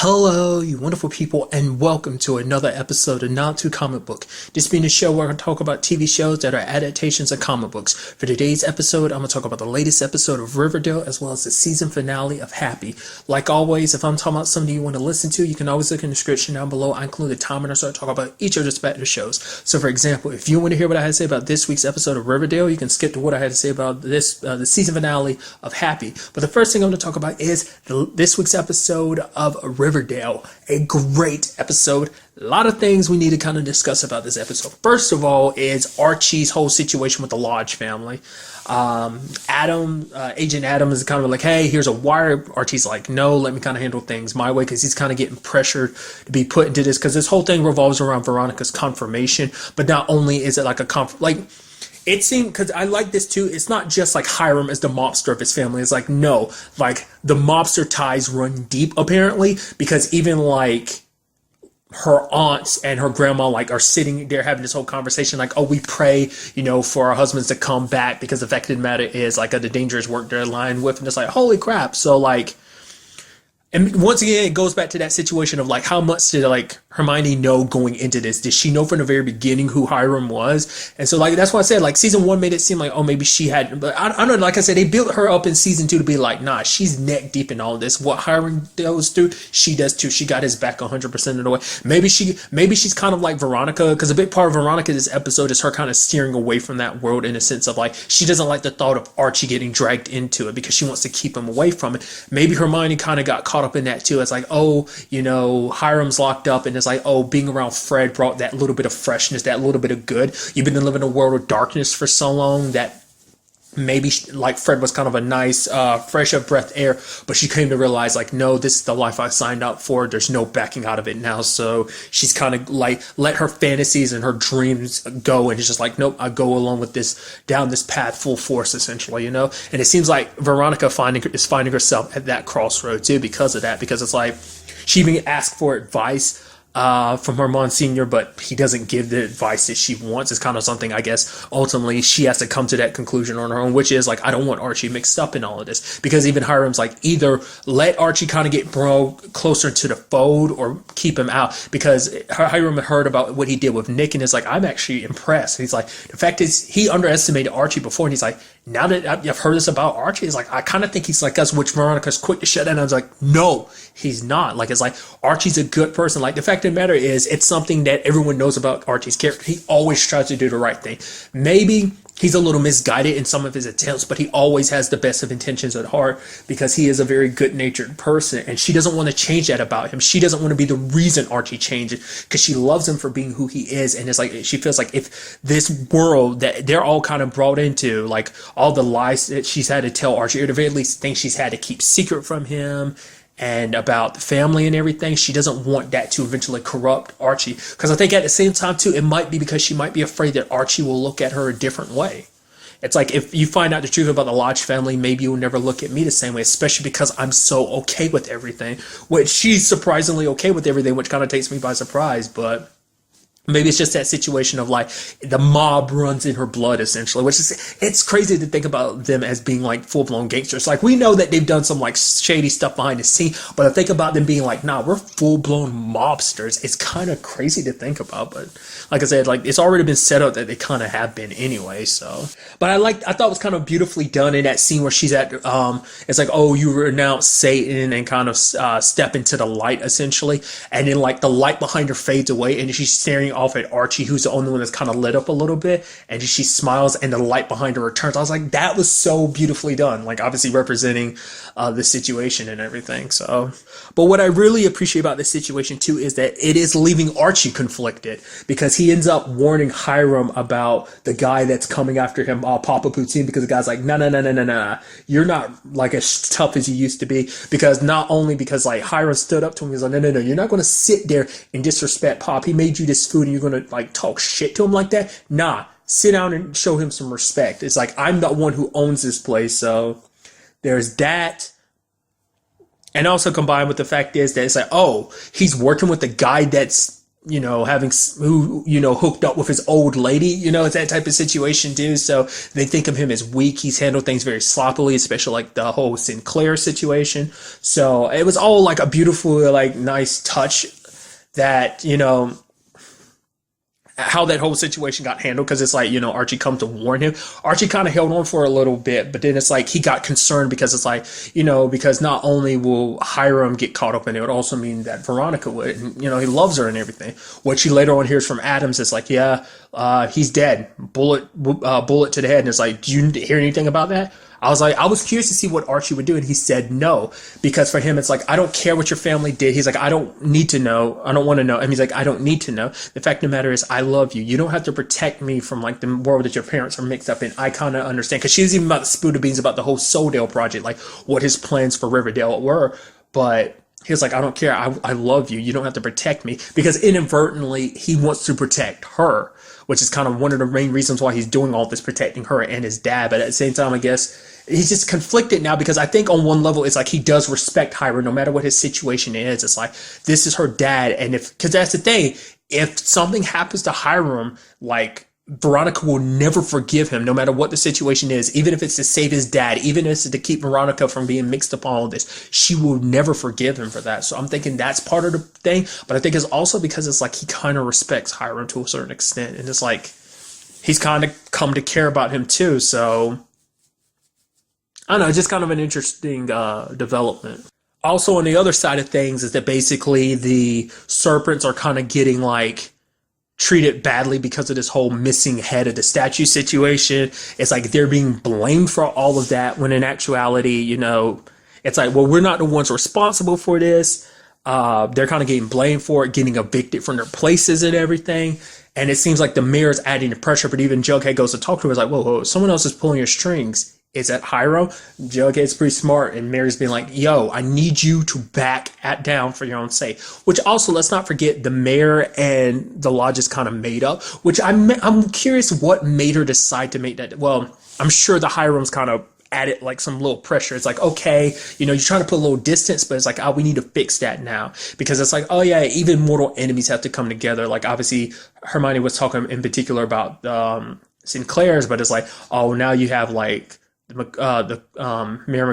Hello, you wonderful people, and welcome to another episode of Not Too Comic Book. This being a show where I'm going to talk about TV shows that are adaptations of comic books. For today's episode, I'm going to talk about the latest episode of Riverdale as well as the season finale of Happy. Like always, if I'm talking about something you want to listen to, you can always look in the description down below. I include a time and I start talking about each of the respective shows. So, for example, if you want to hear what I had to say about this week's episode of Riverdale, you can skip to what I had to say about the season finale of Happy. But the first thing I'm going to talk about is this week's episode of Riverdale. A great episode. A lot of things we need to kind of discuss about this episode. First of all is Archie's whole situation with the Lodge family. Agent Adam is kind of like, hey, here's a wire. Archie's like, no, let me kind of handle things my way, because he's kind of getting pressured to be put into this, because this whole thing revolves around Veronica's confirmation. But not only is it like it seemed, because I like this too, it's not just like Hiram as the mobster of his family. It's like, no, like the mobster ties run deep apparently, because even like her aunts and her grandma like are sitting there having this whole conversation like, oh, we pray, for our husbands to come back, because the fact of the matter is like the dangerous work they're aligned with. And it's like, holy crap. So like, and once again, it goes back to that situation of like, how much did like Hermione know going into this? Did she know from the very beginning who Hiram was? And so like, that's why I said like season 1 made it seem like, oh, maybe she had, but I don't know. Like I said, they built her up in season 2 to be like, nah, she's neck deep in all this. What Hiram goes through, she does too. She got his back 100% of the way. Maybe she's kind of like Veronica, because a big part of Veronica this episode is her kind of steering away from that world, in a sense of like, she doesn't like the thought of Archie getting dragged into it because she wants to keep him away from it. Maybe Hermione kind of got caught up in that too. It's like, oh, Hiram's locked up, and it's like, oh, being around Fred brought that little bit of freshness, that little bit of good. You've been living in a world of darkness for so long that maybe like Fred was kind of a nice fresh of breath air, but she came to realize like, no, this is the life I signed up for. There's no backing out of it now. So she's kind of like let her fantasies and her dreams go, and it's just like, nope, I go along with this, down this path full force, essentially, and it seems like Veronica is finding herself at that crossroad too, because of that, because it's like she even asked for advice from her Monsignor, but he doesn't give the advice that she wants. It's kind of something, I guess, ultimately she has to come to that conclusion on her own, which is like, I don't want Archie mixed up in all of this, because even Hiram's like, either let Archie kind of get closer to the fold or keep him out, because Hiram had heard about what he did with Nick, and it's like, I'm actually impressed. He's like, the fact is, he underestimated Archie before, and he's like, now that I've heard this about Archie, it's like, I kind of think he's like us, which Veronica's quick to shut down. I was like, no, he's not. Like, it's like, Archie's a good person. Like, the fact of the matter is, it's something that everyone knows about Archie's character. He always tries to do the right thing. Maybe he's a little misguided in some of his attempts, but he always has the best of intentions at heart, because he is a very good-natured person, and she doesn't want to change that about him. She doesn't want to be the reason Archie changes, because she loves him for being who he is. And it's like, she feels like if this world that they're all kind of brought into, like all the lies that she's had to tell Archie, or at the very least things she's had to keep secret from him, and about the family and everything, she doesn't want that to eventually corrupt Archie. Because I think at the same time too, it might be because she might be afraid that Archie will look at her a different way. It's like, if you find out the truth about the Lodge family, maybe you'll never look at me the same way, especially because I'm so okay with everything, which she's surprisingly okay with everything, which kind of takes me by surprise. But maybe it's just that situation of like, the mob runs in her blood, essentially, which is, it's crazy to think about them as being like full-blown gangsters. Like, we know that they've done some like shady stuff behind the scene, but I think about them being like, nah, we're full-blown mobsters. It's kind of crazy to think about, but like I said, like, it's already been set up that they kind of have been anyway. So, but I thought it was kind of beautifully done in that scene where she's at, it's like, oh, you renounce Satan and kind of step into the light, essentially, and then like the light behind her fades away, and she's staring off at Archie, who's the only one that's kind of lit up a little bit, and she smiles, and the light behind her returns. I was like, that was so beautifully done, like obviously representing the situation and everything. So, but what I really appreciate about this situation too is that it is leaving Archie conflicted, because he ends up warning Hiram about the guy that's coming after him, Papa Poutine, because the guy's like, no, you're not like as tough as you used to be, because not only because like Hiram stood up to him, he's like, no, you're not going to sit there and disrespect Pop. He made you this food, and you're going to like talk shit to him like that. Nah, sit down and show him some respect. It's like, I'm the one who owns this place. So there's that. And also combined with the fact is that it's like, oh, he's working with the guy that's having who hooked up with his old lady. It's that type of situation too. So they think of him as weak. He's handled things very sloppily, especially like the whole Sinclair situation. So it was all like a beautiful, like nice touch that how that whole situation got handled, because it's like Archie come to warn him. Archie kind of held on for a little bit, but then it's like he got concerned, because it's like because not only will Hiram get caught up in it, it would also mean that Veronica would, and he loves her and everything. What she later on hears from Adams is like, yeah, he's dead, bullet to the head. And it's like, do you hear anything about that? I was curious to see what Archie would do, and he said no, because for him, it's like, I don't care what your family did. He's like, I don't need to know. I don't want to know. And he's like, I don't need to know. The fact of the matter is, I love you. You don't have to protect me from like the world that your parents are mixed up in. I kind of understand, because she was even about to spill the beans about the whole Soldale project, like what his plans for Riverdale were. But he was like, I don't care. I love you. You don't have to protect me, because inadvertently he wants to protect her, which is kind of one of the main reasons why he's doing all this, protecting her and his dad. But at the same time, I guess he's just conflicted now, because I think on one level, it's like he does respect Hiram no matter what his situation is. It's like, this is her dad. And because that's the thing, if something happens to Hiram, like, Veronica will never forgive him, no matter what the situation is, even if it's to save his dad, even if it's to keep Veronica from being mixed up on all this. She will never forgive him for that. So I'm thinking that's part of the thing. But I think it's also because it's like he kind of respects Hiram to a certain extent. And it's like he's kind of come to care about him too. So I don't know, just kind of an interesting development. Also, on the other side of things is that basically the serpents are kind of getting like treated badly because of this whole missing head of the statue situation. It's like they're being blamed for all of that, when in actuality, it's like, well, we're not the ones responsible for this. They're kind of getting blamed for it, getting evicted from their places and everything. And it seems like the mayor's adding the pressure, but even Jughead goes to talk to him. It's like, whoa, someone else is pulling your strings. Is that Hiram? Jughead's pretty smart, and Mary's being like, yo, I need you to back down for your own sake. Which also, let's not forget, the mayor and the lodge is kind of made up, which I'm curious what made her decide to make that. Well, I'm sure the Hiram's kind of added like some little pressure. It's like, okay, you're trying to put a little distance, but it's like, oh, we need to fix that now, because it's like, oh yeah, even mortal enemies have to come together. Like, obviously Hermione was talking in particular about Sinclair's, but it's like, oh, now you have like Mayor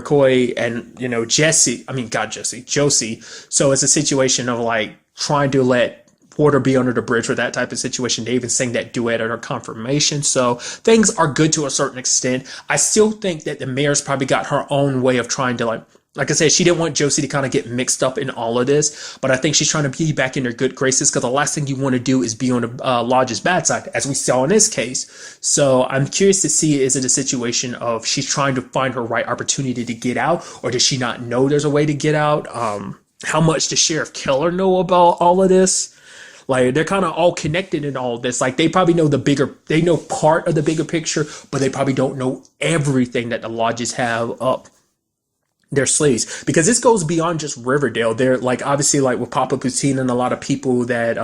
McCoy and Josie. So it's a situation of like trying to let water be under the bridge for that type of situation. They even sang that duet at her confirmation. So things are good to a certain extent. I still think that the mayor's probably got her own way of trying to like I said, she didn't want Josie to kind of get mixed up in all of this, but I think she's trying to be back in her good graces, because the last thing you want to do is be on the lodge's bad side, as we saw in this case. So I'm curious to see, is it a situation of she's trying to find her right opportunity to get out, or does she not know there's a way to get out? How much does Sheriff Keller know about all of this? Like, they're kind of all connected in all of this. Like, they probably know they know part of the bigger picture, but they probably don't know everything that the lodges have up their sleeves, because this goes beyond just Riverdale. They're like, obviously, like with Papa Poutine and a lot of people that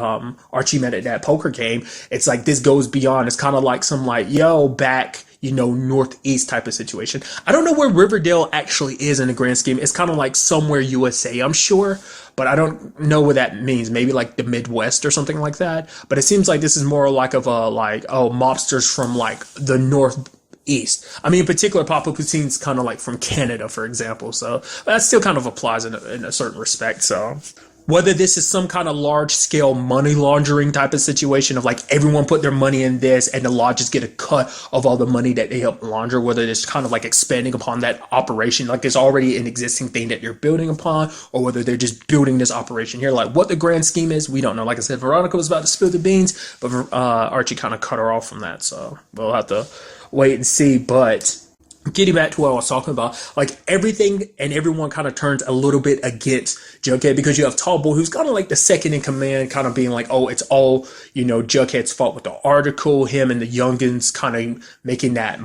Archie met at that poker game, it's like this goes beyond. It's kind of like some like, yo, back northeast type of situation. I don't know where Riverdale actually is in the grand scheme. It's kind of like somewhere USA, I'm sure, but I don't know what that means. Maybe like the Midwest or something like that. But it seems like this is more like of a like, oh, mobsters from like the northeast. I mean, in particular, Papa Poutine's kind of like from Canada, for example. So that still kind of applies in a certain respect. So whether this is some kind of large scale money laundering type of situation of like everyone put their money in this and the lodges get a cut of all the money that they help launder, whether it's kind of like expanding upon that operation, like it's already an existing thing that you're building upon, or whether they're just building this operation here. Like what the grand scheme is, we don't know. Like I said, Veronica was about to spill the beans, but Archie kind of cut her off from that. So we'll have to wait and see. But getting back to what I was talking about, like everything and everyone kind of turns a little bit against Jughead, because you have Tallboy, who's kind of like the second in command, kind of being like, oh, it's all, Jughead's fault with the article, him and the youngins kind of making that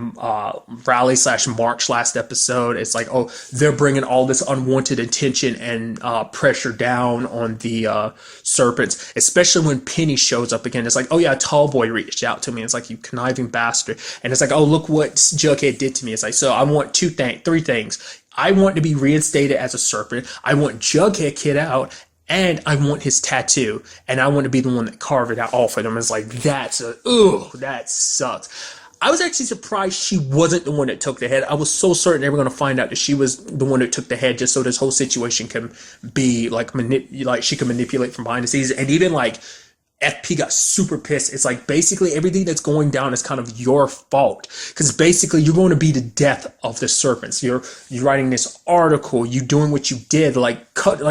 rally / march last episode. It's like, oh, they're bringing all this unwanted attention and pressure down on the serpents, especially when Penny shows up again. It's like, oh yeah, Tallboy reached out to me. It's like, you conniving bastard. And it's like, oh, look what Jughead did to me. It's like, so I want three things. I want to be reinstated as a serpent. I want Jughead kid out, and I want his tattoo, and I want to be the one that carved it out off of him. It's like, that sucks. I was actually surprised she wasn't the one that took the head. I was so certain they were going to find out that she was the one that took the head, just so this whole situation can be like, she can manipulate from behind the scenes. And even like FP got super pissed. It's like, basically everything that's going down is kind of your fault, because basically you're going to be the death of the serpents. You're writing this article, you doing what you did, like cutting,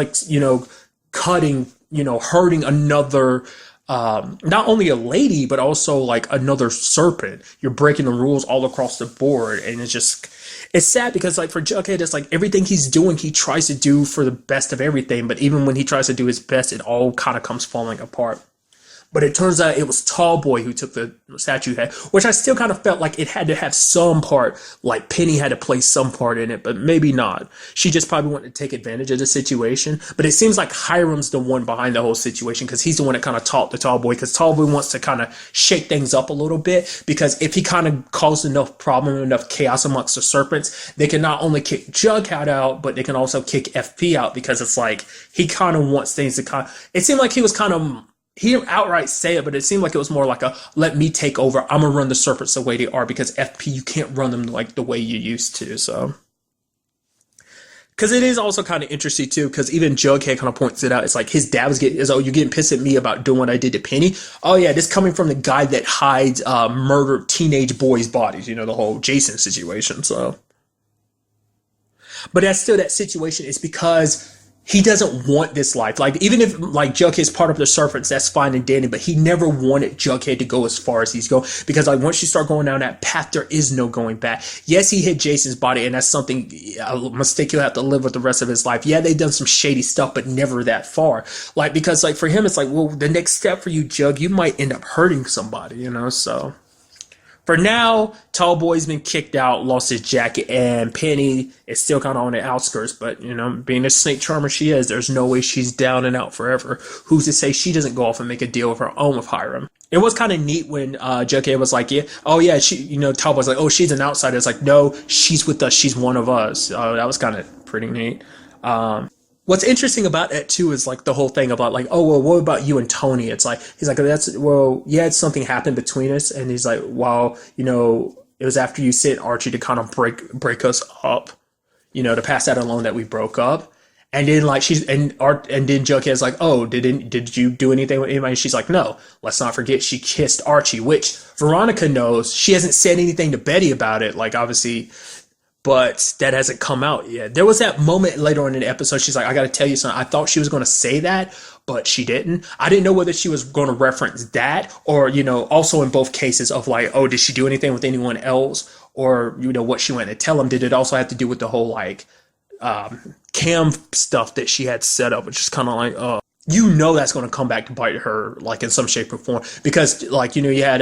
hurting another, not only a lady, but also like another serpent. You're breaking the rules all across the board. And it's sad, because like for Jughead, it's like everything he's doing, he tries to do for the best of everything. But even when he tries to do his best, it all kind of comes falling apart. But it turns out it was Tallboy who took the statue head, which I still kind of felt like it had to have some part, like Penny had to play some part in it, but maybe not. She just probably wanted to take advantage of the situation. But it seems like Hiram's the one behind the whole situation, because he's the one that kind of taught the Tallboy, because Tallboy wants to kind of shake things up a little bit, because if he kind of caused enough problem, enough chaos amongst the serpents, they can not only kick Jughead out, but they can also kick FP out, because it's like he kind of wants things to kind of, it seemed like he was kind of, he didn't outright say it, but it seemed like it was more like a, let me take over. I'm going to run the serpents the way they are, because FP, you can't run them like the way you used to. So, because it is also kind of interesting too, because even Jughead kind of points it out. It's like his dad was you're getting pissed at me about doing what I did to Penny. Oh yeah, this coming from the guy that hides murdered teenage boys' bodies, the whole Jason situation. So, but that's still that situation. It's because he doesn't want this life. Like, even if like Jughead's part of the serpents, that's fine and dandy, but he never wanted Jughead to go as far as he's going, because like once you start going down that path, there is no going back. Yes, he hit Jason's body, and that's something, a mistake he'll have to live with the rest of his life. Yeah, they've done some shady stuff, but never that far. Like, because like for him, it's like, well, the next step for you, Jug, you might end up hurting somebody, so. For now, Tallboy's been kicked out, lost his jacket, and Penny is still kind of on the outskirts. But, being a snake charmer she is, there's no way she's down and out forever. Who's to say she doesn't go off and make a deal of her own with Hiram? It was kind of neat when Jughead was like, Tallboy's like, oh, she's an outsider. It's like, no, she's with us. She's one of us. That was kind of pretty neat. What's interesting about it too is like the whole thing about like, oh, well, what about you and Tony? It's like, he's like, it's something happened between us. And he's like, well, it was after you sent Archie to kind of break us up, to pass that along that we broke up. And then like then Jughead's like, oh, did you do anything with anybody? And she's like, no, let's not forget she kissed Archie, which Veronica knows. She hasn't said anything to Betty about it. Like, obviously, but that hasn't come out yet. There was that moment later on in the episode. She's like, I got to tell you something. I thought she was going to say that, but she didn't. I didn't know whether she was going to reference that or, also in both cases of like, oh, did she do anything with anyone else? Or, what she went to tell him. Did it also have to do with the whole like cam stuff that she had set up, which is kind of like, oh, that's going to come back to bite her like in some shape or form. Because like, you had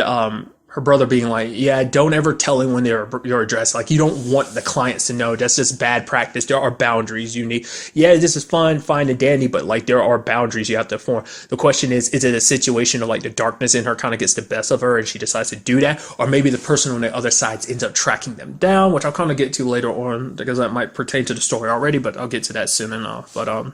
her brother being like, yeah, don't ever tell anyone your address. Like, you don't want the clients to know. That's just bad practice. There are boundaries you need. Yeah, this is fine and dandy, but like there are boundaries you have to form. The question is it a situation of like the darkness in her kind of gets the best of her and she decides to do that? Or maybe the person on the other side ends up tracking them down, which I'll kind of get to later on because that might pertain to the story already, but I'll get to that soon enough. But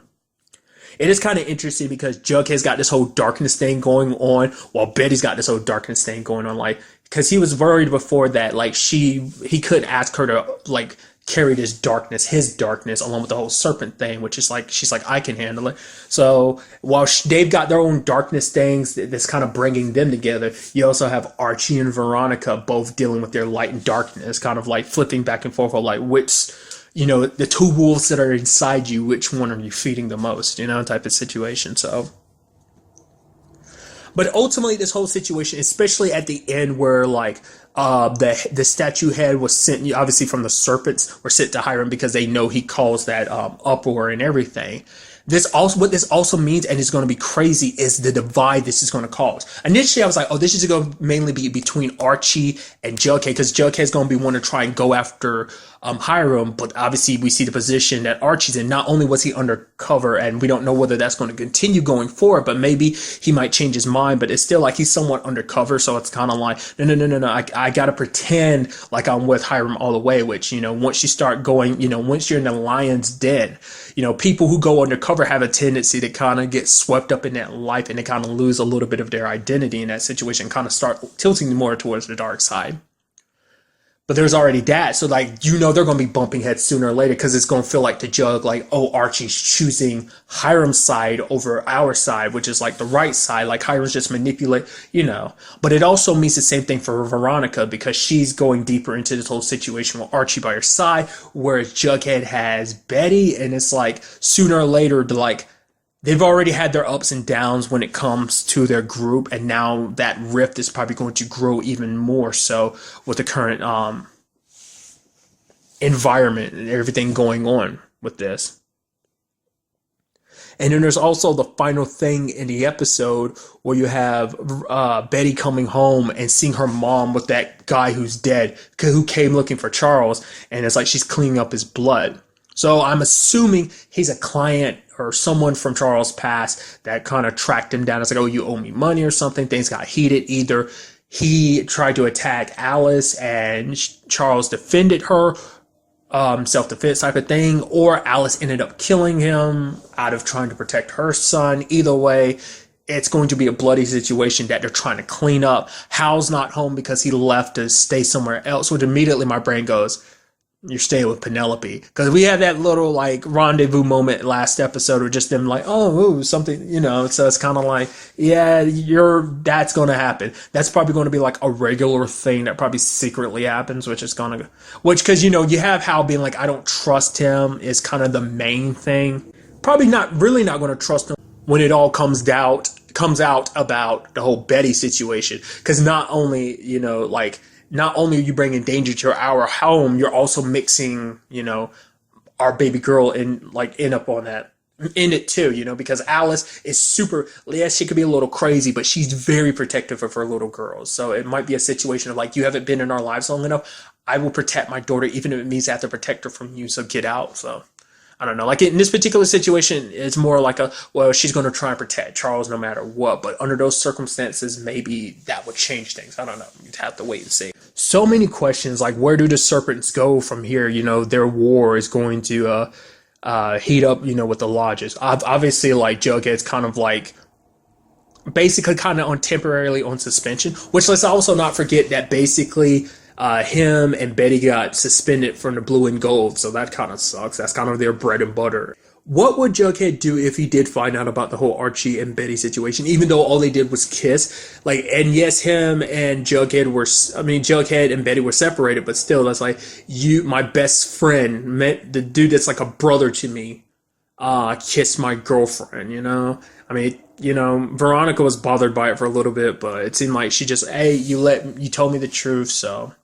it is kind of interesting because Jughead's got this whole darkness thing going on while Betty's got this whole darkness thing going on. Like, because he was worried before that, like, he couldn't ask her to, like, carry his darkness, along with the whole serpent thing, which is like, she's like, I can handle it. So while they've got their own darkness things that's kind of bringing them together, you also have Archie and Veronica both dealing with their light and darkness, kind of like flipping back and forth, like, which, the two wolves that are inside you, which one are you feeding the most, type of situation. So, but ultimately this whole situation, especially at the end where like the statue head was sent, obviously from the serpents, were sent to Hiram because they know he caused that uproar and everything. What this also means, and it's going to be crazy, is the divide this is going to cause. Initially, I was like, oh, this is going to mainly be between Archie and Jughead, because Jughead's going to be one to try and go after Hiram, but obviously we see the position that Archie's in. Not only was he undercover, and we don't know whether that's going to continue going forward, but maybe he might change his mind, but it's still like he's somewhat undercover, so it's kind of like, no, I got to pretend like I'm with Hiram all the way, which, once you start going, once you're in the lion's den, people who go undercover undercover have a tendency to kind of get swept up in that life and to kind of lose a little bit of their identity in that situation, kind of start tilting more towards the dark side. But there's already that, so like, you know, they're going to be bumping heads sooner or later, because it's going to feel like to Jug, like, oh, Archie's choosing Hiram's side over our side, which is like the right side, like Hiram's just manipulate, you know. But it also means the same thing for Veronica, because she's going deeper into this whole situation with Archie by her side, whereas Jughead has Betty, and it's like sooner or later, like, they've already had their ups and downs when it comes to their group, and now that rift is probably going to grow even more so with the current environment and everything going on with this. And then there's also the final thing in the episode where you have Betty coming home and seeing her mom with that guy who's dead, who came looking for Charles, and it's like she's cleaning up his blood. So I'm assuming he's a client or someone from Charles' past that kind of tracked him down. It's like, oh, you owe me money or something. Things got heated. Either he tried to attack Alice and Charles defended her, self-defense type of thing, or Alice ended up killing him out of trying to protect her son. Either way, it's going to be a bloody situation that they're trying to clean up. Hal's not home because he left to stay somewhere else, which immediately my brain goes, you're staying with Penelope, because we had that little like rendezvous moment last episode or just them like, oh, ooh, something, you know. So it's kind of like, yeah, that's going to happen. That's probably going to be like a regular thing that probably secretly happens, because, you know, you have Hal being like, I don't trust him is kind of the main thing. Probably not going to trust him when it all comes out about the whole Betty situation, because not only are you bringing danger to our home, you're also mixing, you know, our baby girl in up on that in it too, you know, because Alice is super, yes, she could be a little crazy, but she's very protective of her little girls. So it might be a situation of like, you haven't been in our lives long enough. I will protect my daughter, even if it means I have to protect her from you. So get out. So I don't know. Like in this particular situation, it's more like she's going to try and protect Charles no matter what. But under those circumstances, maybe that would change things. I don't know. You'd have to wait and see. So many questions, like where do the Serpents go from here? You know, their war is going to heat up, you know, with the lodges. Obviously, like Jughead's kind of like basically kind of temporarily on suspension, which let's also not forget that basically him and Betty got suspended from the Blue and Gold, so that kind of sucks. That's kind of their bread and butter. What would Jughead do if he did find out about the whole Archie and Betty situation, even though all they did was kiss? Like, and yes, him and Jughead and Betty were separated, but still, that's like, my best friend, the dude that's like a brother to me, kissed my girlfriend, you know? I mean, you know, Veronica was bothered by it for a little bit, but it seemed like she just, hey, you told me the truth, so.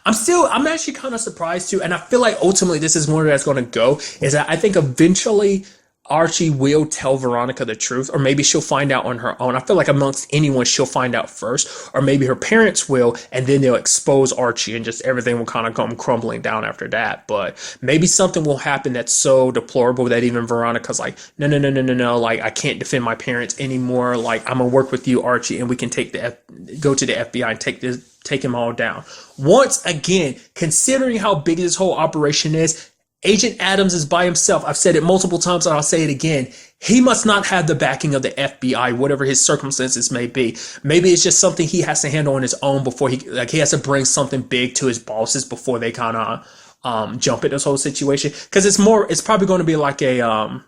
I'm actually kind of surprised too, and I feel like ultimately this is where that's going to go, is that I think eventually Archie will tell Veronica the truth, or maybe she'll find out on her own. I feel like amongst anyone, she'll find out first, or maybe her parents will, and then they'll expose Archie, and just everything will kind of come crumbling down after that. But maybe something will happen that's so deplorable that even Veronica's like, no, like, I can't defend my parents anymore. Like, I'm gonna work with you, Archie, and we can go to the FBI and take him all down. Once again, considering how big this whole operation is, Agent Adams is by himself. I've said it multiple times and I'll say it again. He must not have the backing of the FBI, whatever his circumstances may be. Maybe it's just something he has to handle on his own before he has to bring something big to his bosses before they kind of jump at this whole situation. Because it's probably going to be like a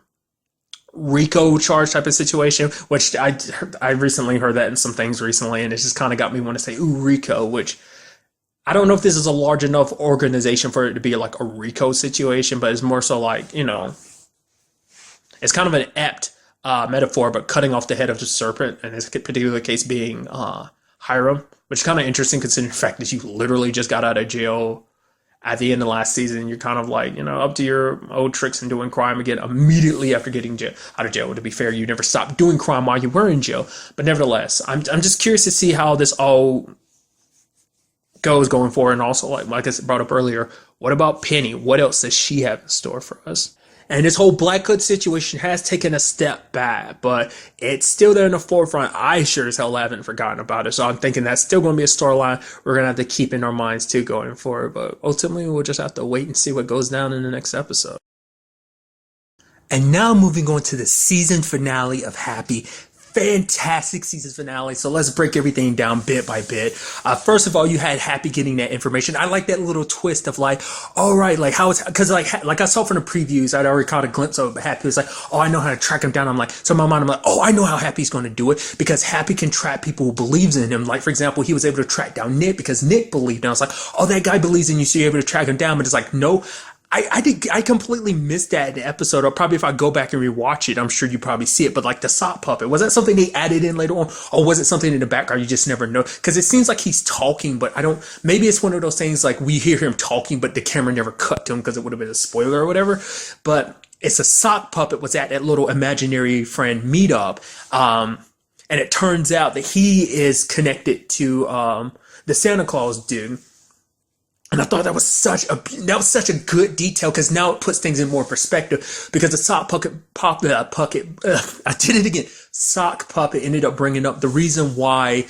RICO charge type of situation, which I recently heard that in some things recently, and it just kind of got me want to say, ooh, RICO, which I don't know if this is a large enough organization for it to be like a RICO situation, but it's more so like, you know, it's kind of an apt metaphor, but cutting off the head of the serpent, in this particular case being Hiram, which is kind of interesting considering the fact that you literally just got out of jail at the end of last season. You're kind of like, you know, up to your old tricks and doing crime again immediately after getting out of jail. To be fair, you never stopped doing crime while you were in jail. But nevertheless, I'm just curious to see how this all goes going forward. And also, like I brought up earlier, what about Penny? What else does she have in store for us? And this whole Black Hood situation has taken a step back, but it's still there in the forefront. I sure as hell haven't forgotten about it. So I'm thinking that's still going to be a storyline we're going to have to keep in our minds too going forward. But ultimately, we'll just have to wait and see what goes down in the next episode. And now moving on to the season finale of Happy. Fantastic season finale. So let's break everything down bit by bit. First of all, you had Happy getting that information. I like that little twist of like, all right, like how it's, cause like I saw from the previews, I'd already caught a glimpse of Happy. It was like, oh, I know how to track him down. I'm like, so in my mind, I'm like, oh, I know how Happy's going to do it because Happy can track people who believes in him. Like, for example, he was able to track down Nick because Nick believed. And I was like, oh, that guy believes in you. So you're able to track him down. But it's like, no, I completely missed that in the episode. Or probably if I go back and rewatch it, I'm sure you probably see it. But like the sock puppet, was that something they added in later on, or was it something in the background you just never know? Because it seems like he's talking, but I don't. Maybe it's one of those things like we hear him talking, but the camera never cut to him because it would have been a spoiler or whatever. But it's a sock puppet was at that little imaginary friend meetup, and it turns out that he is connected to the Santa Claus dude. And I thought that was such a good detail because now it puts things in more perspective because the sock puppet I did it again. Sock puppet ended up bringing up the reason why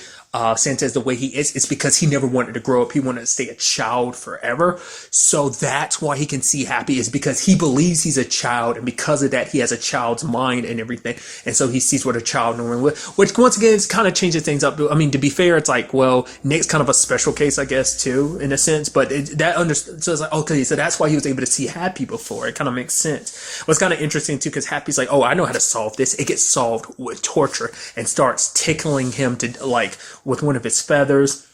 Santa is the way he is. It's because he never wanted to grow up. He wanted to stay a child forever. So that's why he can see Happy is because he believes he's a child. And because of that, he has a child's mind and everything. And so he sees what a child normally would, which once again, kind of changes things up. I mean, to be fair, it's like, well, Nick's kind of a special case, I guess, too, in a sense. But so it's like, okay, so that's why he was able to see Happy before. It kind of makes sense. What's kind of interesting, too, because Happy's like, oh, I know how to solve this. It gets solved with torture and starts tickling him to, like, with one of his feathers.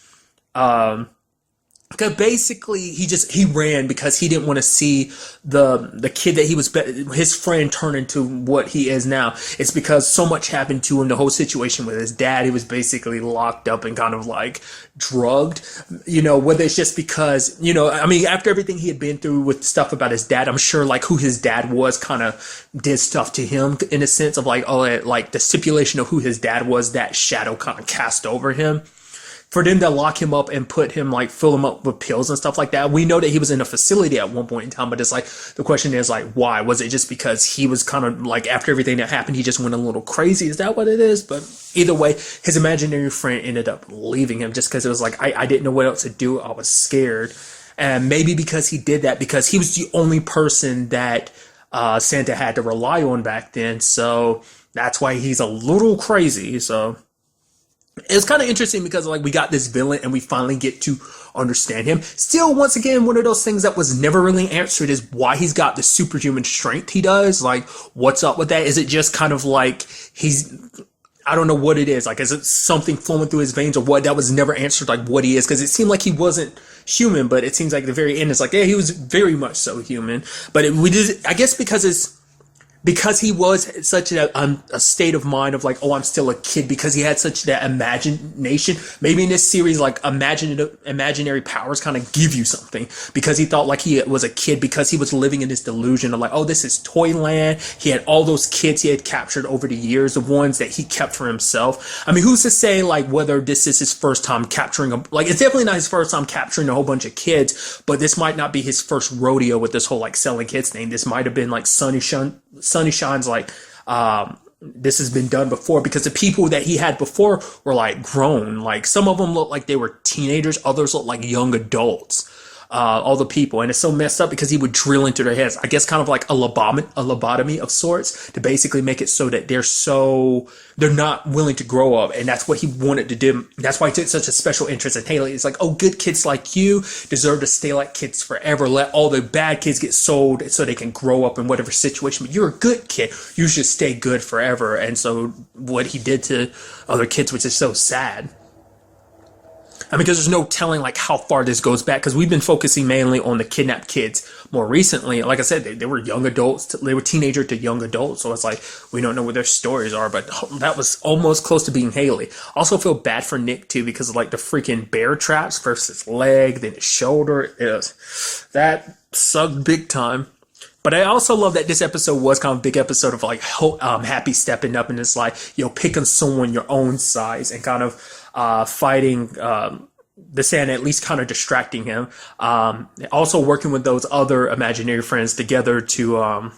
Because basically he ran because he didn't want to see the kid that he was his friend turn into what he is now. It's because so much happened to him, the whole situation with his dad. He was basically locked up and kind of like drugged, whether it's just because, I mean, after everything he had been through with stuff about his dad, I'm sure like who his dad was kind of did stuff to him in a sense of like, oh, like the stipulation of who his dad was, that shadow kind of cast over him. For them to lock him up and put him, like, fill him up with pills and stuff like that. We know that he was in a facility at one point in time, but it's like, the question is, like, why? Was it just because he was kind of, like, after everything that happened, he just went a little crazy? Is that what it is? But either way, his imaginary friend ended up leaving him just because it was like, I didn't know what else to do. I was scared. And maybe because he did that, because he was the only person that Santa had to rely on back then. So that's why he's a little crazy. So it's kind of interesting because like we got this villain and we finally get to understand him. Still, once again, one of those things that was never really answered is why he's got the superhuman strength he does. Like, what's up with that? Is it just kind of like I don't know what it is. Like, is it something flowing through his veins or what? That was never answered, like what he is. Because it seemed like he wasn't human, but it seems like at the very end, it's like, yeah, he was very much so human. But I guess because he was such a state of mind of like, oh, I'm still a kid, because he had such that imagination. Maybe in this series, like imaginary powers kind of give you something, because he thought like he was a kid, because he was living in this delusion of like, oh, this is Toyland. He had all those kids he had captured over the years, the ones that he kept for himself. I mean, who's to say like whether this is his first time capturing like, it's definitely not his first time capturing a whole bunch of kids, but this might not be his first rodeo with this whole like selling kids thing. This might have been like Sunny Shine's like, this has been done before, because the people that he had before were like grown. Like some of them looked like they were teenagers, others looked like young adults. All the people, and it's so messed up because he would drill into their heads. I guess kind of like a lobotomy of sorts, to basically make it so that they're not willing to grow up, and that's what he wanted to do. That's why he took such a special interest in Haley. It's like, oh, good kids like you deserve to stay like kids forever. Let all the bad kids get sold so they can grow up in whatever situation. But you're a good kid. You should stay good forever. And so what he did to other kids, which is so sad. I mean, because there's no telling like how far this goes back, because we've been focusing mainly on the kidnapped kids more recently. Like I said, they were young adults, they were teenager to young adults, so it's like we don't know what their stories are, but that was almost close to being Haley. Also feel bad for Nick too, because of like the freaking bear traps, first his leg, then his shoulder. That sucked big time. But I also love that this episode was kind of a big episode of like Happy stepping up, and it's like, picking someone your own size and kind of fighting the Santa, at least kind of distracting him. Also working with those other imaginary friends together to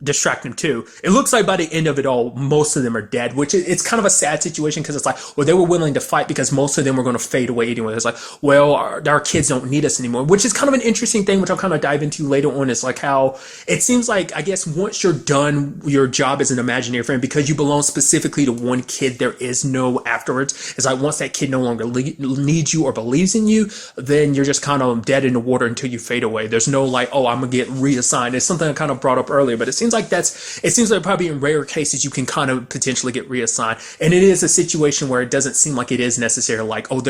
distract him too. It looks like by the end of it all, most of them are dead, which it's kind of a sad situation because it's like, well, they were willing to fight because most of them were going to fade away anyway. It's like, well, our kids don't need us anymore, which is kind of an interesting thing, which I'll kind of dive into later on. Is like how it seems like, I guess, once you're done your job as an imaginary friend, because you belong specifically to one kid, there is no afterwards. It's like once that kid no longer needs you or believes in you, then you're just kind of dead in the water until you fade away. There's no like, oh, I'm going to get reassigned. It's something I kind of brought up earlier, but it seems like probably in rare cases you can kind of potentially get reassigned. And it is a situation where it doesn't seem like it is necessary. Like, oh,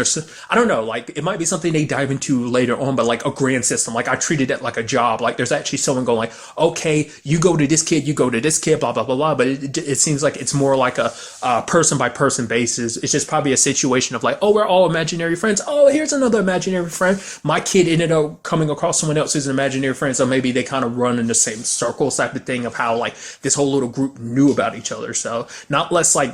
I don't know, like it might be something they dive into later on, but like a grand system, like I treated it like a job. Like there's actually someone going like, okay, you go to this kid, you go to this kid, blah, blah, blah, blah. But it seems like it's more like a person by person basis. It's just probably a situation of like, oh, we're all imaginary friends. Oh, here's another imaginary friend. My kid ended up coming across someone else who's an imaginary friend. So maybe they kind of run in the same circles type of thing of how like this whole little group knew about each other. So not less like,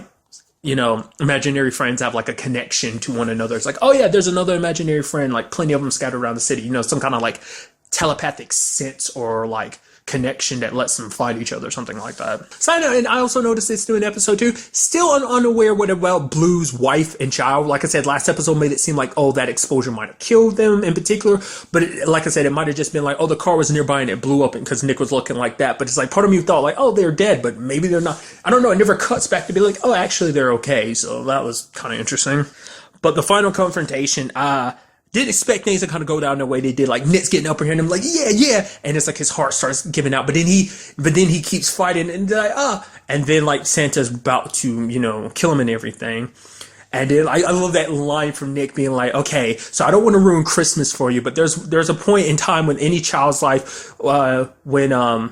imaginary friends have like a connection to one another. It's like, oh yeah, there's another imaginary friend, like plenty of them scattered around the city, some kind of like telepathic sense or like connection that lets them fight each other, something like that. Side note, and I also noticed this too in episode 2, still unaware what about Blue's wife and child. Like I said, last episode made it seem like, oh, that exposure might have killed them in particular, but like I said, it might have just been like, oh, the car was nearby and it blew up because Nick was looking like that. But it's like part of me thought like, oh, they're dead, but maybe they're not. I don't know. It never cuts back to be like, oh, actually they're okay. So that was kind of interesting. But the final confrontation, didn't expect things to kind of go down the way they did. Like Nick's getting up here and I'm like, yeah, and it's like his heart starts giving out. But then he keeps fighting and like, and then like Santa's about to kill him and everything. And then I love that line from Nick being like, okay, so I don't want to ruin Christmas for you, but there's a point in time when any child's life when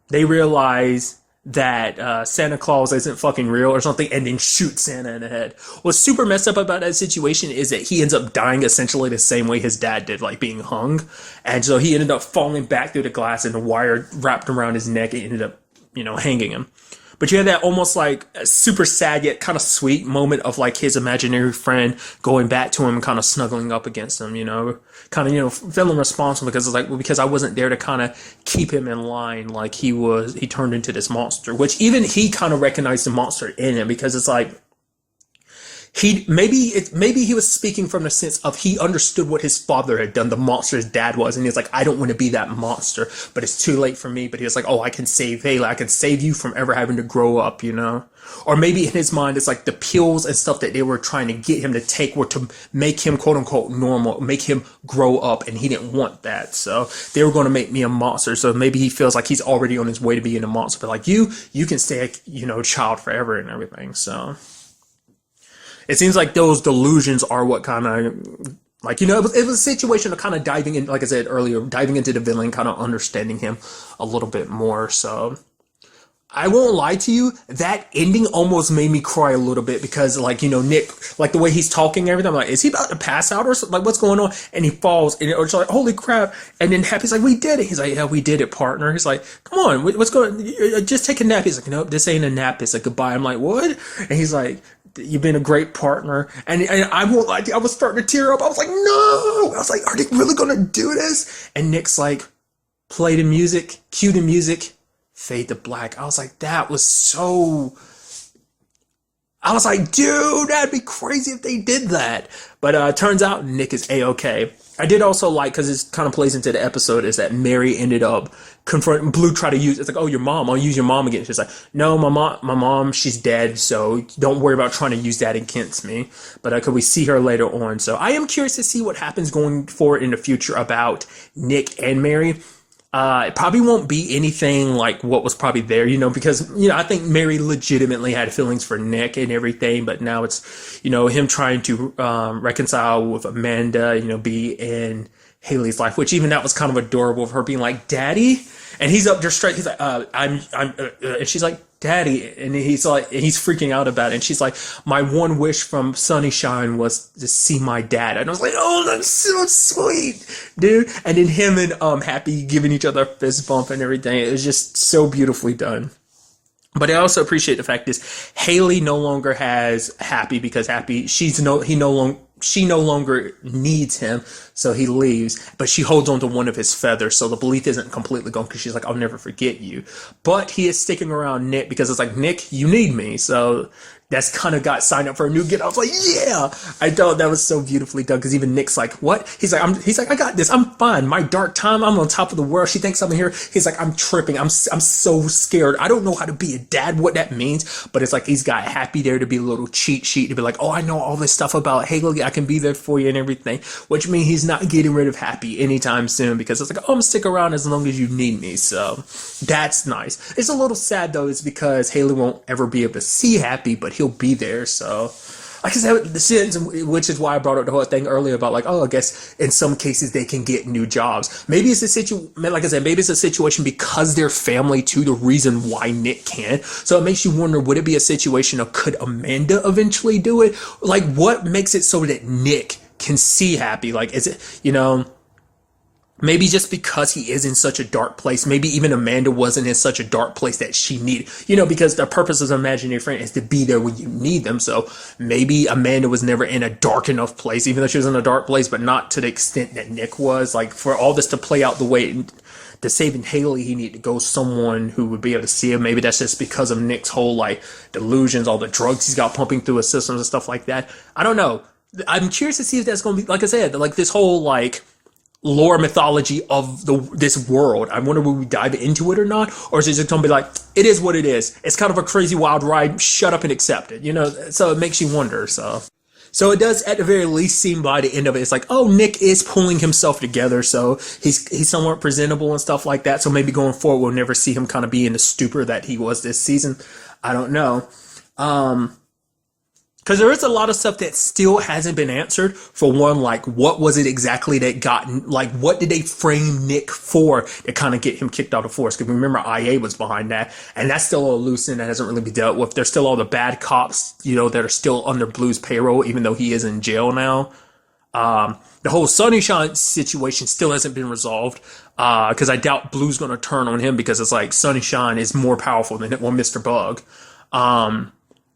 they realize that Santa Claus isn't fucking real or something, and then shoot Santa in the head. What's super messed up about that situation is that he ends up dying essentially the same way his dad did, like being hung. And so he ended up falling back through the glass and the wire wrapped around his neck and ended up, hanging him. But you had that almost like super sad yet kind of sweet moment of like his imaginary friend going back to him and kind of snuggling up against him, kind of, feeling responsible because it's like, well, because I wasn't there to kind of keep him in line. Like he turned into this monster, which even he kind of recognized the monster in him because it's like, maybe he was speaking from the sense of he understood what his father had done, the monster his dad was, and he was like, I don't want to be that monster, but it's too late for me. But he was like, oh, I can save Haley, I can save you from ever having to grow up, Or maybe in his mind, it's like the pills and stuff that they were trying to get him to take were to make him quote unquote normal, make him grow up, and he didn't want that. So they were going to make me a monster. So maybe he feels like he's already on his way to being a monster, but like you can stay a child forever and everything. So it seems like those delusions are what kind of, like, it was a situation of kind of diving in, like I said earlier, diving into the villain, kind of understanding him a little bit more. So I won't lie to you, that ending almost made me cry a little bit because, like, Nick, like the way he's talking and everything, I'm like, is he about to pass out or something? Like, what's going on? And he falls, and it's like, holy crap. And then Happy's like, we did it. He's like, yeah, we did it, partner. He's like, come on, what's going on? Just take a nap. He's like, nope, this ain't a nap. It's a goodbye. I'm like, what? And he's like, you've been a great partner. And I won't lie to you, I was starting to tear up. I was like, no. I was like, are they really going to do this? And Nick's like, play the music, cue the music, fade to black. I was like, that was so... I was like, dude, that'd be crazy if they did that. But turns out Nick is A-okay. I did also like, because it kind of plays into the episode, is that Mary ended up confronting Blue, try to use, it's like, oh, your mom, I'll use your mom again. She's like, no, my mom, she's dead, so don't worry about trying to use that against me. But could we see her later on? So I am curious to see what happens going forward in the future about Nick and Mary. It probably won't be anything like what was probably there, because, I think Mary legitimately had feelings for Nick and everything, but now it's, him trying to reconcile with Amanda, be in Haley's life, which even that was kind of adorable of her being like, Daddy? And he's up there straight, he's like, and she's like, Daddy, and he's like, and he's freaking out about it, and she's like, my one wish from Sunnyshine was to see my dad. And I was like, oh, that's so sweet, dude. And then him and Happy giving each other a fist bump and everything. It was just so beautifully done. But I also appreciate the fact is Haley no longer has Happy because Happy, she she no longer needs him, so he leaves. But she holds on to one of his feathers, so the belief isn't completely gone because she's like, I'll never forget you. But he is sticking around Nick because it's like, Nick, you need me. So that's kind of got signed up for a new get. I was like, yeah, I thought that was so beautifully done because even Nick's like, what? He's like, I got this. I'm fine. My dark time. I'm on top of the world. She thinks I'm here. He's like, I'm tripping. I'm so scared. I don't know how to be a dad, what that means. But it's like, he's got Happy there to be a little cheat sheet to be like, oh, I know all this stuff about Haley. I can be there for you and everything, which means he's not getting rid of Happy anytime soon because it's like, oh, I'm stick around as long as you need me. So that's nice. It's a little sad though. It's because Haley won't ever be able to see Happy, but he'll be there. So like I said, the sentence, which is why I brought up the whole thing earlier about like, oh, I guess in some cases they can get new jobs. Maybe it's a situation, like I said, maybe it's a situation because they're family too, the reason why Nick can. So it makes you wonder, would it be a situation of could Amanda eventually do it? Like, what makes it so that Nick can see Happy? Like, is it, maybe just because he is in such a dark place, maybe even Amanda wasn't in such a dark place that she needed, because the purpose of imaginary friend is to be there when you need them. So maybe Amanda was never in a dark enough place, even though she was in a dark place, but not to the extent that Nick was. Like, for all this to play out the way to saving Haley, he needed to go someone who would be able to see him. Maybe that's just because of Nick's whole like delusions, all the drugs he's got pumping through his systems and stuff like that. I don't know. I'm curious to see if that's going to be, like I said, like this whole like lore mythology of this world. I wonder will we dive into it or not, or is it just gonna be like, it is what it is, it's kind of a crazy wild ride, shut up and accept it, so it makes you wonder. So it does at the very least seem by the end of it, it's like, oh, Nick is pulling himself together, so he's somewhat presentable and stuff like that. So maybe going forward we'll never see him kind of be in the stupor that he was this season. I don't know. Because there is a lot of stuff that still hasn't been answered. For one, like, what was it exactly that like, what did they frame Nick for to kind of get him kicked out of force? Because remember, IA was behind that, and that's still a loose end that hasn't really been dealt with. There's still all the bad cops, that are still under Blue's payroll, even though he is in jail now. The whole Sunshine situation still hasn't been resolved, because I doubt Blue's going to turn on him because it's like Sunshine is more powerful than Mr. Bug.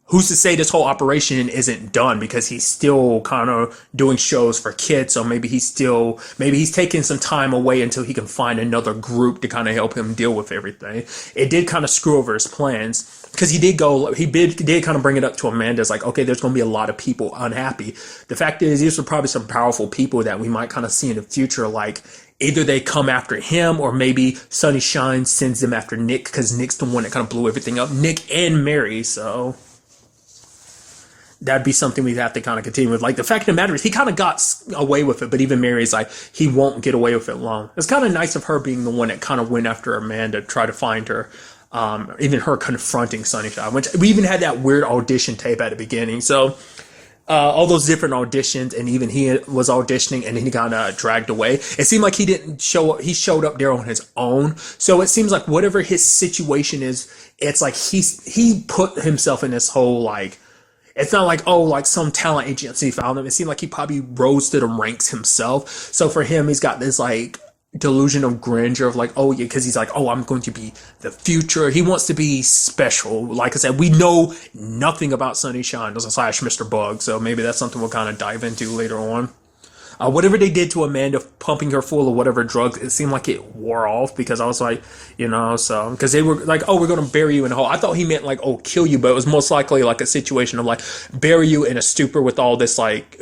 Who's to say this whole operation isn't done because he's still kind of doing shows for kids. So maybe he's taking some time away until he can find another group to kind of help him deal with everything. It did kind of screw over his plans because he did kind of bring it up to Amanda. It's like, okay, there's going to be a lot of people unhappy. The fact is, these are probably some powerful people that we might kind of see in the future. Like, either they come after him or maybe Sunny Shine sends them after Nick because Nick's the one that kind of blew everything up. Nick and Mary. So that'd be something we'd have to kind of continue with. Like, the fact of the matter is, he kind of got away with it, but even Mary's like, he won't get away with it long. It's kind of nice of her being the one that kind of went after Amanda, try to find her. Even her confronting Sunshine, which we even had that weird audition tape at the beginning. So, all those different auditions, and even he was auditioning and then he got dragged away. It seemed like he didn't show up. He showed up there on his own. So it seems like whatever his situation is, it's like he put himself in this whole, like, it's not like, oh, like some talent agency found him. It seemed like he probably rose to the ranks himself. So for him, he's got this like delusion of grandeur of like, oh yeah, because he's like, oh, I'm going to be the future. He wants to be special. Like I said, we know nothing about Sunshine slash Mr. Bug. So maybe that's something we'll kind of dive into later on. Whatever they did to Amanda, pumping her full of whatever drugs, it seemed like it wore off because I was like, so, because they were like, oh, we're going to bury you in a hole. I thought he meant like, oh, kill you, but it was most likely like a situation of like, bury you in a stupor with all this, like,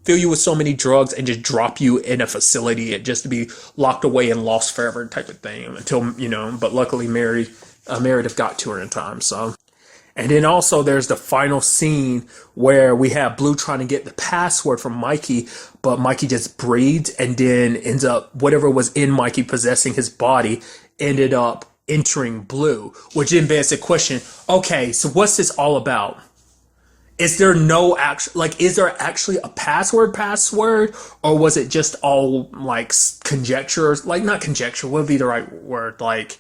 fill you with so many drugs and just drop you in a facility and just to be locked away and lost forever type of thing until, but luckily Meredith got to her in time, so. And then also there's the final scene where we have Blue trying to get the password from Mikey, but Mikey just breathes and then ends up, whatever was in Mikey possessing his body, ended up entering Blue, which then begs the question, okay, so what's this all about? Is there is there actually a password, or was it just all like conjecture? Like, not conjecture, what would be the right word? Like,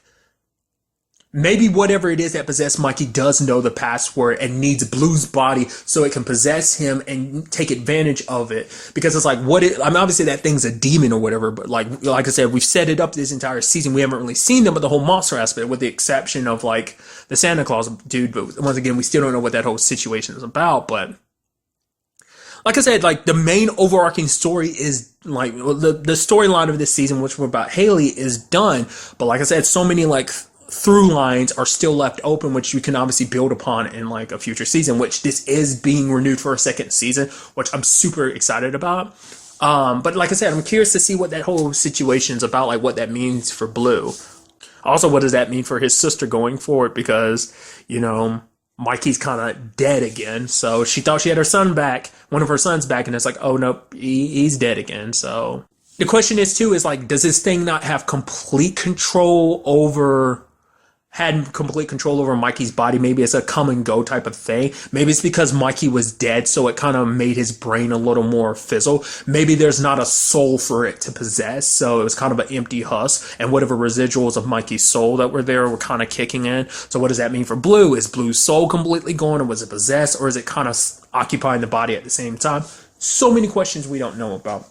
maybe whatever it is that possessed Mikey does know the password and needs Blue's body so it can possess him and take advantage of it. Because it's like, obviously that thing's a demon or whatever, but like I said, we've set it up this entire season. We haven't really seen them with the whole monster aspect, with the exception of like the Santa Claus dude. But once again, we still don't know what that whole situation is about. But like I said, like the main overarching story is like the storyline of this season, which was about Haley, is done. But like I said, so many like through lines are still left open, which you can obviously build upon in like a future season, which this is being renewed for a second season, which I'm super excited about. But like I said, I'm curious to see what that whole situation is about, like what that means for Blue. Also, what does that mean for his sister going forward? Because, you know, Mikey's kind of dead again. So she thought she had her son back, one of her sons back, and it's like, oh, no, he's dead again. So the question is, too, is like, does this thing not have complete control over had complete control over Mikey's body? Maybe it's a come and go type of thing. Maybe it's because Mikey was dead, so it kind of made his brain a little more fizzle. Maybe there's not a soul for it to possess, so it was kind of an empty husk, and whatever residuals of Mikey's soul that were there were kind of kicking in. So what does that mean for Blue? Is Blue's soul completely gone, or was it possessed, or is it kind of occupying the body at the same time? So many questions we don't know about.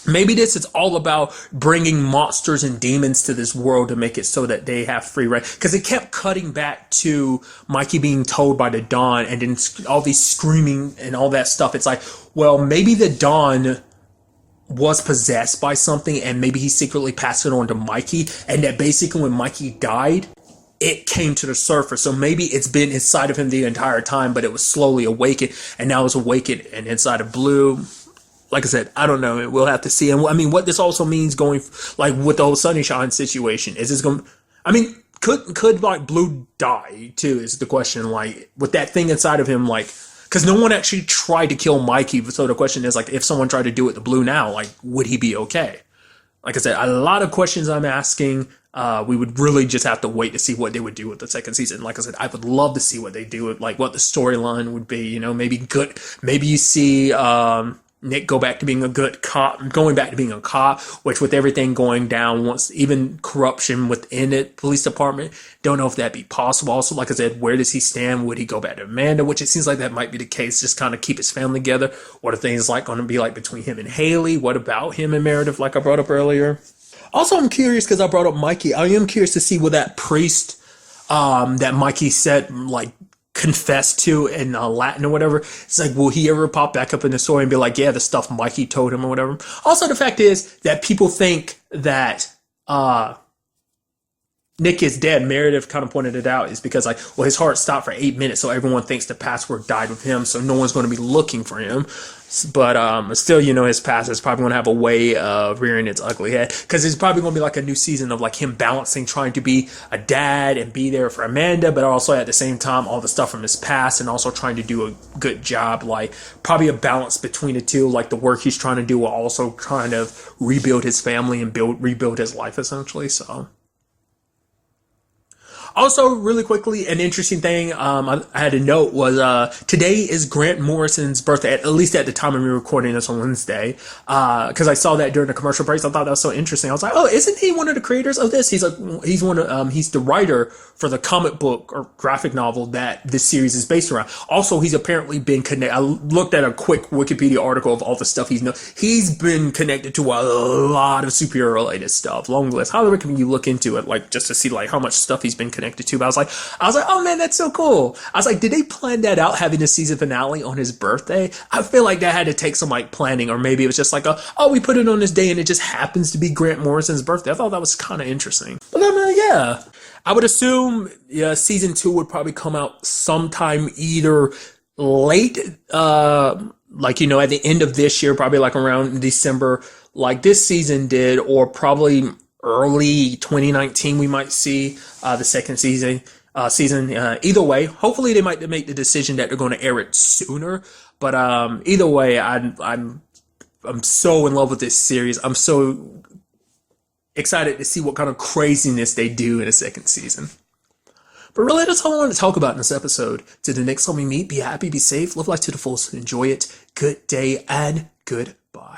Maybe this is all about bringing monsters and demons to this world to make it so that they have free reign. Because it kept cutting back to Mikey being told by the Dawn, and then all these screaming and all that stuff. It's like, well, maybe the Dawn was possessed by something, and maybe he secretly passed it on to Mikey, and that basically when Mikey died, it came to the surface. So maybe it's been inside of him the entire time, but it was slowly awakened, and now it's awakened and inside of Blue. Like I said, I don't know. We'll have to see. And I mean, what this also means going, like, with the whole Sunshine situation, is this going, I mean, could like Blue die too, is the question. Like, with that thing inside of him, like, because no one actually tried to kill Mikey. So the question is, like, if someone tried to do it to Blue now, like, would he be okay? Like I said, a lot of questions I'm asking. We would really just have to wait to see what they would do with the second season. Like I said, I would love to see what they do with, like, what the storyline would be. You know, maybe good. Maybe you see, Nick go back to being a good cop, going back to being a cop, which with everything going down, once even corruption within the police department, don't know if that'd be possible. Also, like I said, where does he stand? Would he go back to Amanda? Which it seems like that might be the case, just kind of keep his family together. What are things like going to be like between him and Haley? What about him and Meredith, like I brought up earlier? Also, I'm curious because I brought up Mikey. I am curious to see what that priest that Mikey said, like, confessed to in Latin or whatever. It's like, will he ever pop back up in the story and be like, yeah, the stuff Mikey told him or whatever? Also, the fact is that people think that Nick is dead. Meredith kind of pointed it out, is because, like, well, his heart stopped for 8 minutes, so everyone thinks the password died with him, so no one's going to be looking for him. But still, you know, his past is probably going to have a way of rearing its ugly head, because it's probably going to be like a new season of, like, him balancing trying to be a dad and be there for Amanda, but also at the same time all the stuff from his past, and also trying to do a good job, like probably a balance between the two, like the work he's trying to do while also trying to rebuild his family and rebuild his life, essentially. So also, really quickly, an interesting thing I had to note was today is Grant Morrison's birthday, at least at the time of me recording this on Wednesday, because I saw that during the commercial breaks. I thought that was so interesting. I was like, oh, isn't he one of the creators of this? He's the writer for the comic book or graphic novel that this series is based around. Also, he's apparently been connected. I looked at a quick Wikipedia article of all the stuff he's been connected to a lot of superhero related stuff. Long list. Highly recommend you look into it, like, just to see like how much stuff he's been connected to. But I was like, oh man, that's so cool. I was like, did they plan that out, having the season finale on his birthday? I feel like that had to take some like planning, or maybe it was just like, we put it on this day and it just happens to be Grant Morrison's birthday. I thought that was kind of interesting. But I mean, yeah, I would assume season 2 would probably come out sometime either late, like, you know, at the end of this year, probably like around December, like this season did, or probably early 2019 we might see the second season. Either way, hopefully they might make the decision that they're going to air it sooner. But either way, I'm so in love with this series. I'm so excited to see what kind of craziness they do in a second season. But really, that's all I want to talk about in this episode. Till the next time we meet, be happy, be safe, live life to the fullest, enjoy it. Good day and goodbye.